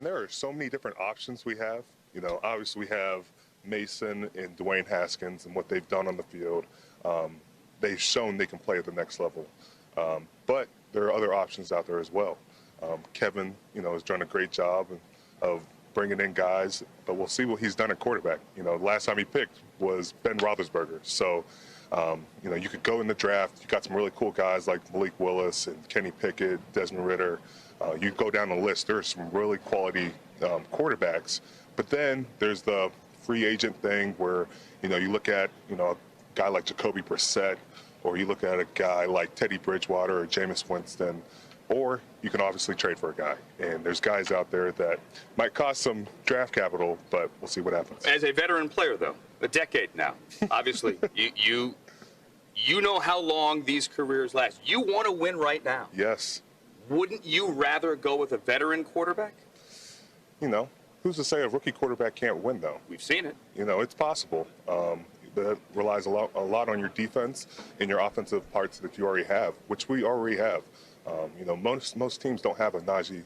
There are so many different options we have. Obviously we have Mason and Dwayne Haskins and what they've done on the field. Um, they've shown they can play at the next level. But there are other options out there as well. Kevin, has done a great job of bringing in guys, but we'll see what he's done at quarterback. Last time he picked was Ben Roethlisberger. So, you could go in the draft. You got some really cool guys like Malik Willis and Kenny Pickett, Desmond Ritter. You go down the list. There are some really quality quarterbacks. But then there's the free agent thing where, you look at, a guy like Jacoby Brissett, or you look at a guy like Teddy Bridgewater or Jameis Winston, or you can obviously trade for a guy. And there's guys out there that might cost some draft capital, but we'll see what happens. As a veteran player, though, a decade now, obviously, you know how long these careers last. You want to win right now. Yes. Wouldn't you rather go with a veteran quarterback? Who's to say a rookie quarterback can't win, though? We've seen it. It's possible. That relies a lot on your defense and your offensive parts that you already have, which we already have. Most teams don't have a Najee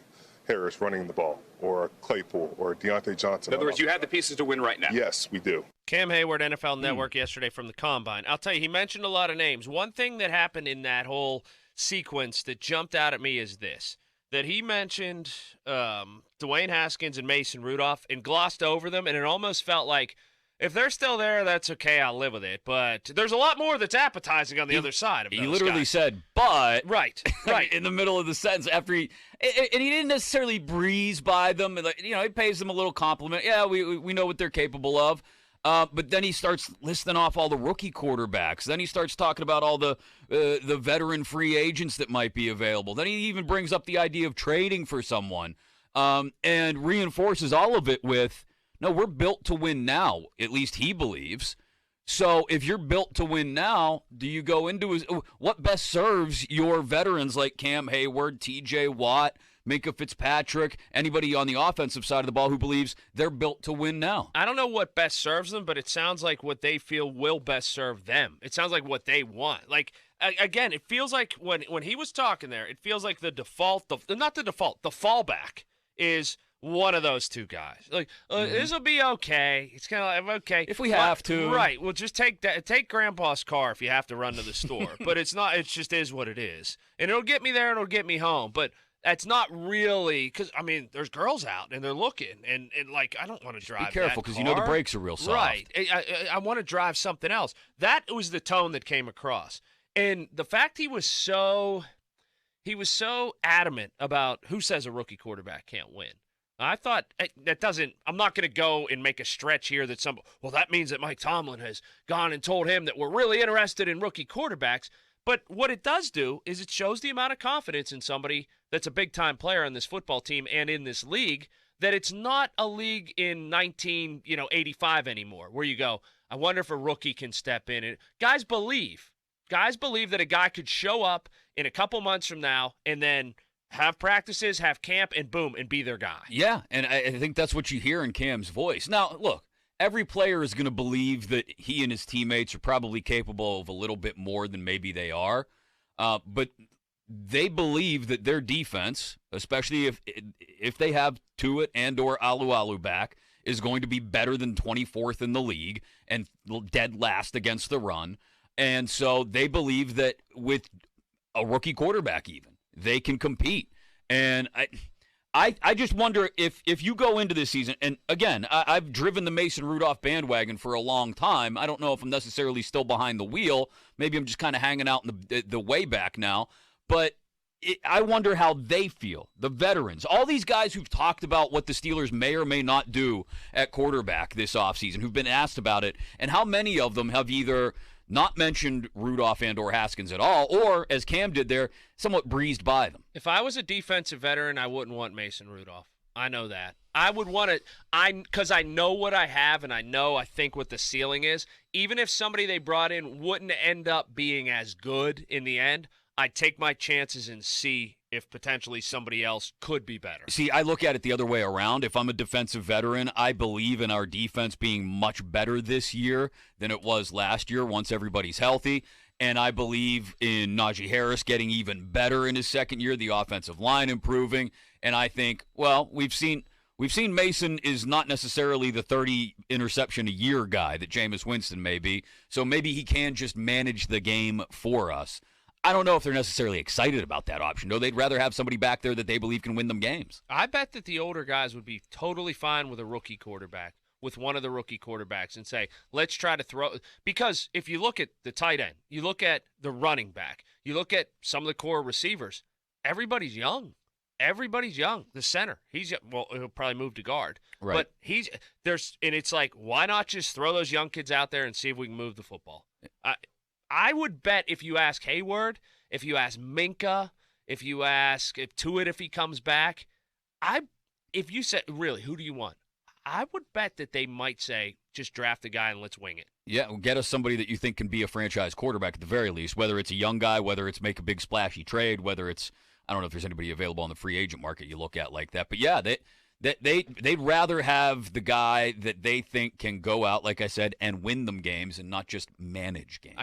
Harris running the ball, or a Claypool, or a Deontay Johnson. In other words, you have the pieces to win right now. Yes, we do. Cam Heyward, NFL Network, yesterday from the Combine. I'll tell you, he mentioned a lot of names. One thing that happened in that whole sequence that jumped out at me is this, that he mentioned Dwayne Haskins and Mason Rudolph and glossed over them, and it almost felt like, if they're still there, that's okay, I'll live with it. But there's a lot more that's appetizing on the other side of those He literally guys. said, but. Right. In the middle of the sentence after and he didn't necessarily breeze by them. And, he pays them a little compliment. Yeah, we know what they're capable of. But then he starts listing off all the rookie quarterbacks. Then he starts talking about all the veteran free agents that might be available. Then he even brings up the idea of trading for someone and reinforces all of it with, no, we're built to win now, at least he believes. So if you're built to win now, do you go into what best serves your veterans like Cam Heyward, T.J. Watt, Minka Fitzpatrick, anybody on the offensive side of the ball who believes they're built to win now? I don't know what best serves them, but it sounds like what they feel will best serve them. It sounds like what they want. Like, again, it feels like when he was talking there, it feels like the fallback is one of those two guys. Like, this will be okay. It's kind of like, okay. If we have to. Right. Well, just take Grandpa's car if you have to run to the store. But it's not, it just is what it is. And it'll get me there and it'll get me home. But that's not really, because, there's girls out and they're looking. And like, I don't want to drive Be careful, because you know the brakes are real soft. Right. I want to drive something else. That was the tone that came across. And the fact he was so adamant about who says a rookie quarterback can't win. I thought I'm not going to go and make a stretch here that that means that Mike Tomlin has gone and told him that we're really interested in rookie quarterbacks. But what it does do is it shows the amount of confidence in somebody that's a big-time player on this football team and in this league, that it's not a league in 1985 anymore, where you go, I wonder if a rookie can step in. And guys believe that a guy could show up in a couple months from now and then have practices, have camp, and boom, and be their guy. Yeah, and I think that's what you hear in Cam's voice. Now, look, every player is going to believe that he and his teammates are probably capable of a little bit more than maybe they are, but they believe that their defense, especially if they have Tuitt and or Alu back, is going to be better than 24th in the league and dead last against the run. And so they believe that with a rookie quarterback even, they can compete. And I just wonder if you go into this season, and again, I've driven the Mason Rudolph bandwagon for a long time. I don't know if I'm necessarily still behind the wheel. Maybe I'm just kind of hanging out in the way back now. But I wonder how they feel, the veterans, all these guys who've talked about what the Steelers may or may not do at quarterback this offseason, who've been asked about it, and how many of them have either not mentioned Rudolph and or Haskins at all, or, as Cam did there, somewhat breezed by them. If I was a defensive veteran, I wouldn't want Mason Rudolph. I know that. I would want it, because I know what I have, and I think what the ceiling is. Even if somebody they brought in wouldn't end up being as good in the end, I'd take my chances and see if potentially somebody else could be better. See, I look at it the other way around. If I'm a defensive veteran, I believe in our defense being much better this year than it was last year once everybody's healthy. And I believe in Najee Harris getting even better in his second year, the offensive line improving. And I think, well, we've seen We've seen Mason is not necessarily the 30 interception a year guy that Jameis Winston may be, so maybe he can just manage the game for us. I don't know if they're necessarily excited about that option. No, they'd rather have somebody back there that they believe can win them games. I bet that the older guys would be totally fine with a rookie quarterback, with one of the rookie quarterbacks, and say, let's try to throw. Because if you look at the tight end, you look at the running back, you look at some of the core receivers, everybody's young. Everybody's young. The center, he'll probably move to guard. Right. But and it's like, why not just throw those young kids out there and see if we can move the football? I would bet if you ask Heyward, if you ask Minka, if you ask Tuitt if he comes back, if you said, really, who do you want? I would bet that they might say, just draft a guy and let's wing it. Yeah, well, get us somebody that you think can be a franchise quarterback at the very least, whether it's a young guy, whether it's make a big splashy trade, whether it's, I don't know if there's anybody available on the free agent market you look at like that. But yeah, they'd rather have the guy that they think can go out, like I said, and win them games and not just manage games.